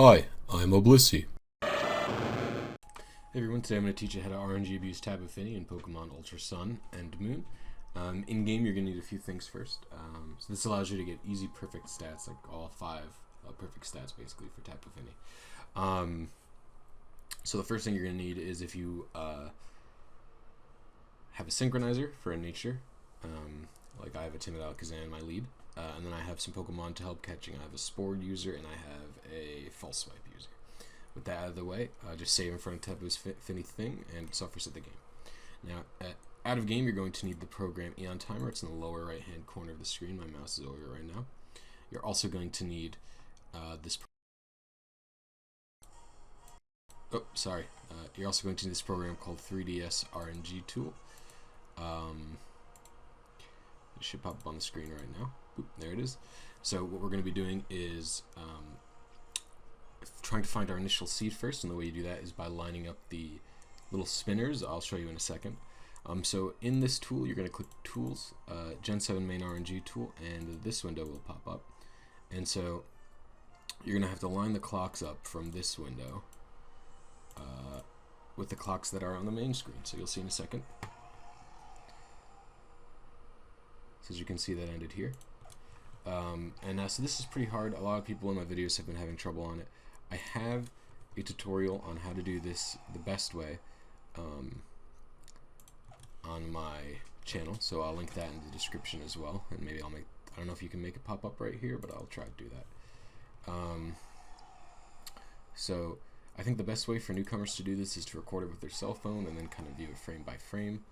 Hi, I'm Blisy. Hey everyone, today I'm going to teach you how to RNG abuse Tapu Fini in Pokemon Ultra Sun and Moon. In game, you're going to need a few things first. So this allows you to get easy perfect stats, like all 5 perfect stats basically for Tapu Fini. So the first thing you're going to need is if you have a synchronizer for a nature, like I have a Timid Alakazam in my lead, and then I have some Pokemon to help catching. I have a Spore user and I have a False Swipe user. With that out of the way, just save in front of Tapu's Fini thing and soft reset the game. Now, out of game, you're going to need the program Eon Timer. It's in the lower right hand corner of the screen. My mouse is over it right now. You're also going to need you're also going to need this program called 3DS RNG Tool. It should pop up on the screen right now. Oop, there it is. So what we're going to be doing is trying to find our initial seed first, and the way you do that is by lining up the little spinners. I'll show you in a second. So in this tool, you're going to click Tools, Gen 7 Main RNG Tool, and this window will pop up. And so you're going to have to line the clocks up from this window with the clocks that are on the main screen. So you'll see in a second. So as you can see, that ended here. So this is pretty hard. A lot of people in my videos have been having trouble on it. I have a tutorial on how to do this the best way on my channel, so I'll link that in the description as well, and maybe I don't know if you can make it pop up right here, but I'll try to do that. So I think the best way for newcomers to do this is to record it with their cell phone and then kind of view it frame by frame,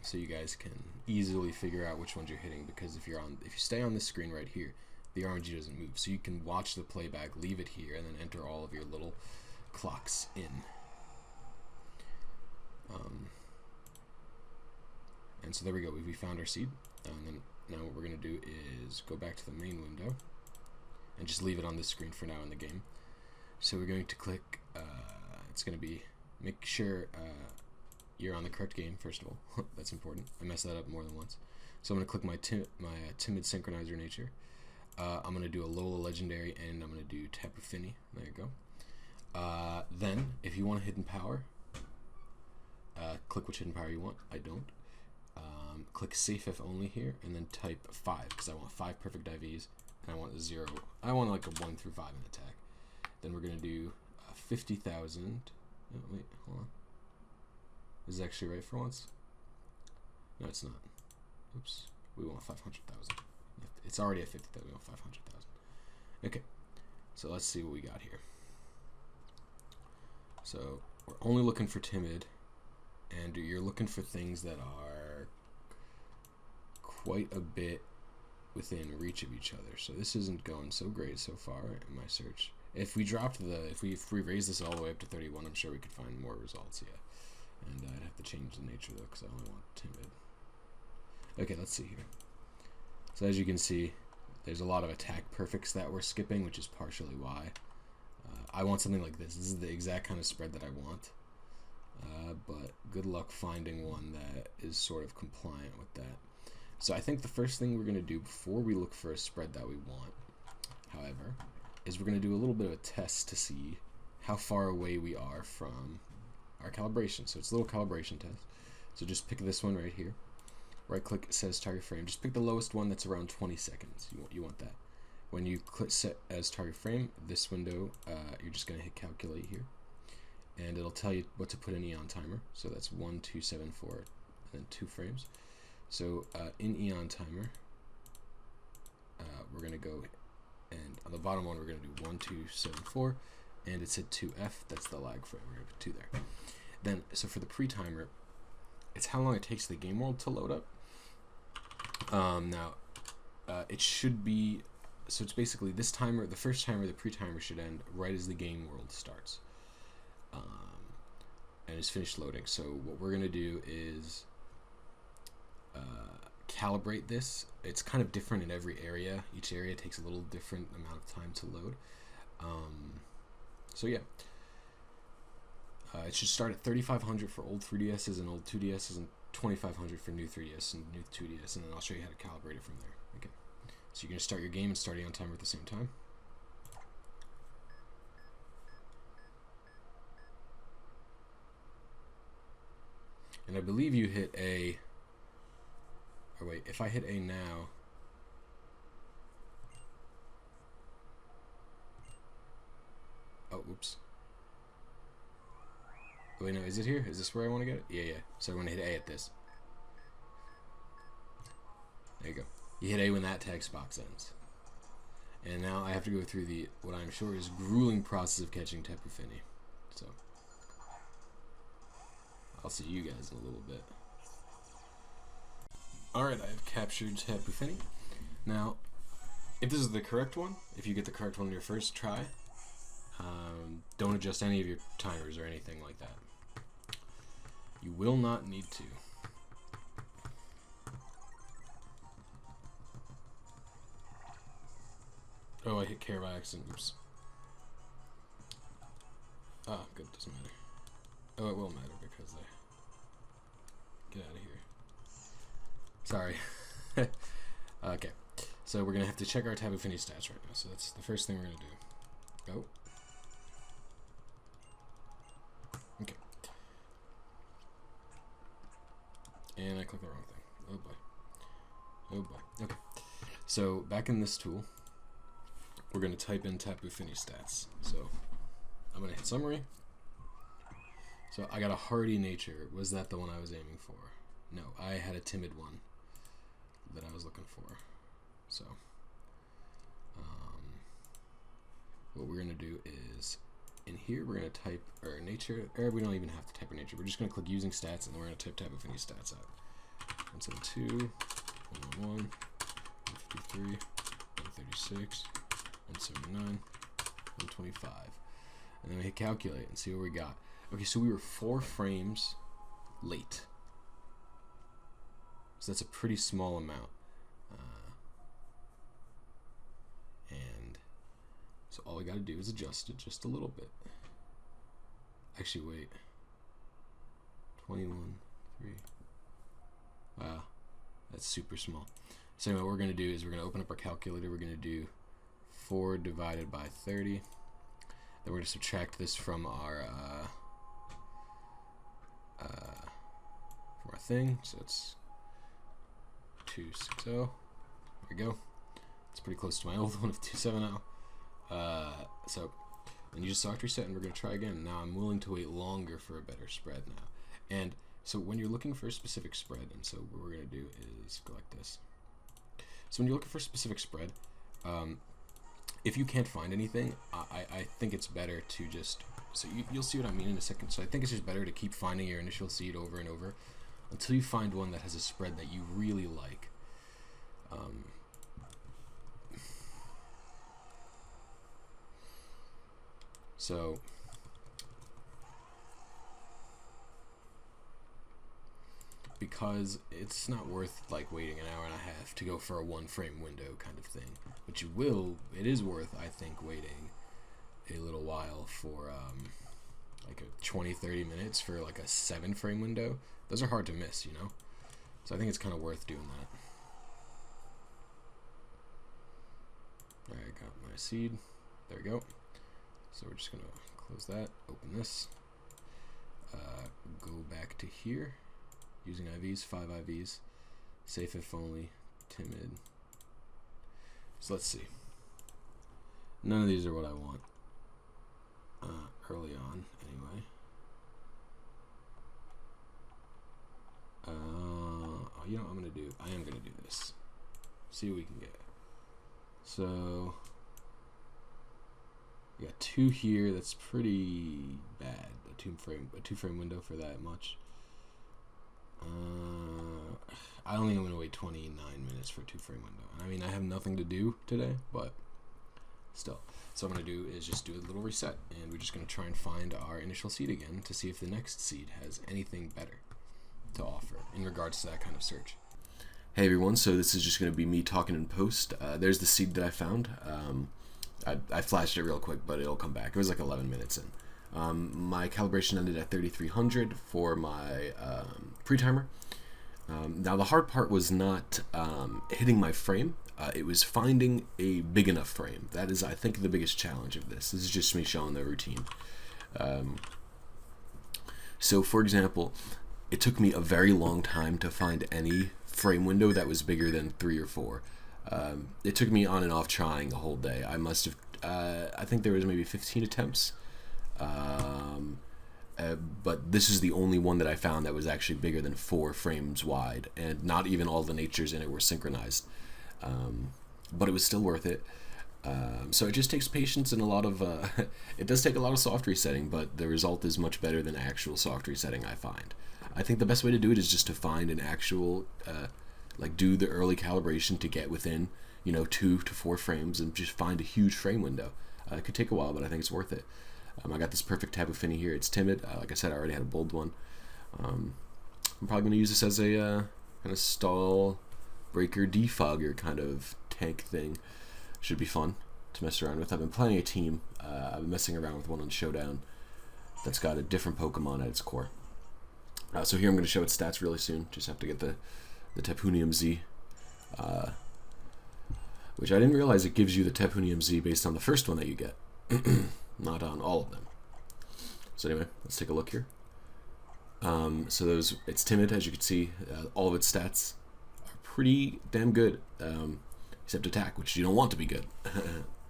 so you guys can easily figure out which ones you're hitting, because if you stay on this screen right here, the RNG doesn't move, so you can watch the playback, leave it here, and then enter all of your little clocks in. And so there we go, we found our seed, and then now what we're going to do is go back to the main window and just leave it on this screen for now in the game. So we're going to click, it's going to be, make sure you're on the correct game, first of all. That's important. I messed that up more than once. So I'm going to click my Timid Synchronizer nature. I'm going to do a Lola Legendary, and I'm going to do Tapu Fini. There you go. Then, if you want a hidden power, click which hidden power you want. I don't. Click Safe If Only here, and then type 5, because I want 5 perfect IVs, and I want a 0. I want like a 1 through 5 in attack. Then we're going to do 50,000. Oh, wait, hold on. Is it actually right for once? No, it's not. Oops. We want 500,000. It's already at 50,000. We want 500,000. Okay. So let's see what we got here. So we're only looking for Timid, and you're looking for things that are quite a bit within reach of each other. So this isn't going so great so far in my search. If we raise this all the way up to 31, I'm sure we could find more results. Yeah. And I'd have to change the nature though, because I only want Timid. Okay, let's see here. So as you can see, there's a lot of attack perfects that we're skipping, which is partially why. I want something like this. This is the exact kind of spread that I want. But good luck finding one that is sort of compliant with that. So I think the first thing we're going to do before we look for a spread that we want, however, is we're going to do a little bit of a test to see how far away we are from our calibration. So it's a little calibration test. So just pick this one right here. Right click, it says target frame. Just pick the lowest one that's around 20 seconds. You want that. When you click set as target frame, this window, you're just going to hit calculate here. And it'll tell you what to put in Eon Timer. So that's 1, 2, 7, 4, and then 2 frames. So in Eon Timer, we're going to go, and on the bottom one, we're going to do 1, 2, 7, 4, and it said 2F. That's the lag frame. We're going to put 2 there. Then, so for the pre-timer, it's how long it takes the game world to load up. It should be, so it's basically this timer, the first timer, the pre-timer should end right as the game world starts. And it's finished loading. So what we're going to do is calibrate this. It's kind of different in every area. Each area takes a little different amount of time to load. So yeah. It should start at 3,500 for old 3DSs and old 2DSs, and 2,500 for new 3DS and new 2DS, and then I'll show you how to calibrate it from there. Okay. So you're going to start your game and start Eon Timer at the same time. And I believe you hit A. Or wait, if I hit A now. Oh, whoops. Wait, no, is it here? Is this where I want to get it? Yeah, yeah. So I'm going to hit A at this. There you go. You hit A when that text box ends. And now I have to go through the, what I'm sure is grueling process of catching Tapu Fini. So, I'll see you guys in a little bit. Alright, I have captured Tapu Fini. Now, if this is the correct one, if you get the correct one on your first try, don't adjust any of your timers or anything like that. You will not need to. Oh, I hit care by accident. Oops. Ah, good. Doesn't matter. Oh, it will matter because I get out of here. Sorry. Okay. So we're gonna have to check our Tapu Fini stats right now. So that's the first thing we're gonna do. Go. Okay. And I clicked the wrong thing. Oh boy. Oh boy. Okay. So back in this tool, we're going to type in Tapu Fini stats. So I'm going to hit summary. So I got a hardy nature. Was that the one I was aiming for? No, I had a timid one that I was looking for. So what we're going to do is in here we're going to type our nature, or we don't even have to type our nature. We're just going to click using stats and then we're going to type Tapu Fini stats out. 172, 111, 153, 136. 179, 125, and then we hit calculate and see what we got. Okay, so we were 4 frames late, so that's a pretty small amount. And so all we got to do is adjust it just a little bit. Actually, wait. 21, 3. Wow, that's super small. So anyway, what we're going to do is we're going to open up our calculator. We're going to do 4 divided by 30. Then we're going to subtract this from our thing. So it's 260. There we go. It's pretty close to my old one of 270. So then you just select reset, and we're going to try again. Now I'm willing to wait longer for a better spread now. And so when you're looking for a specific spread, and so what we're going to do is go like this. So when you're looking for a specific spread, if you can't find anything, I think it's better to just, so you'll see what I mean in a second. So I think it's just better to keep finding your initial seed over and over until you find one that has a spread that you really like. So because it's not worth like waiting an hour and a half to go for a 1 frame window kind of thing, but you will, it is worth, I think, waiting a little while for like a 20-30 minutes for like a 7 frame window. Those are hard to miss, you know, so I think it's kind of worth doing that. Alright, I got my seed. There we go. So we're just gonna close that, open this, go back to here. Using IVs, 5 IVs, safe if only, timid. So let's see. None of these are what I want early on, anyway. You know what I'm gonna do? I am gonna do this. See what we can get. So we got 2 here. That's pretty bad. A two frame window for that much. I don't think I'm going to wait 29 minutes for a 2 frame window. I mean, I have nothing to do today, but still. So what I'm going to do is just do a little reset, and we're just going to try and find our initial seed again to see if the next seed has anything better to offer in regards to that kind of search. Hey everyone, so this is just going to be me talking in post. There's the seed that I found. I flashed it real quick, but it'll come back. It was like 11 minutes in. My calibration ended at 3300 for my pre-timer. Now the hard part was not hitting my frame, it was finding a big enough frame. That is, I think, the biggest challenge of this. This is just me showing the routine. So for example, it took me a very long time to find any frame window that was bigger than 3 or 4. It took me on and off trying a whole day. I must have, I think there was maybe 15 attempts. But this is the only one that I found that was actually bigger than 4 frames wide, and not even all the natures in it were synchronized. But it was still worth it. So it just takes patience and a lot of, it does take a lot of soft resetting, but the result is much better than actual soft resetting, I find. I think the best way to do it is just to find an actual, like do the early calibration to get within, 2 to 4 frames and just find a huge frame window. It could take a while, but I think it's worth it. I got this perfect Tapu Fini here. It's timid. Like I said, I already had a bold one. I'm probably going to use this as a kind of stall breaker defogger kind of tank thing. Should be fun to mess around with. I've been playing a team. I've been messing around with one on Showdown that's got a different Pokemon at its core. So here I'm going to show its stats really soon. Just have to get the Tapunium Z. Which I didn't realize it gives you the Tapunium Z based on the first one that you get. Not on all of them. So anyway, let's take a look here. So it's timid, as you can see. All of its stats are pretty damn good, except attack, which you don't want to be good.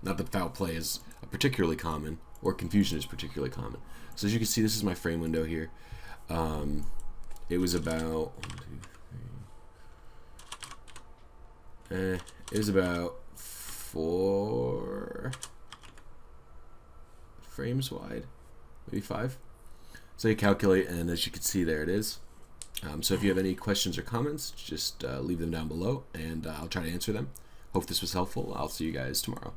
Not that foul play is particularly common, or confusion is particularly common. So as you can see, this is my frame window here. It was about it was about 4 frames wide, maybe 5. So you calculate, and as you can see, there it is. So if you have any questions or comments, just leave them down below, and I'll try to answer them. Hope this was helpful. I'll see you guys tomorrow.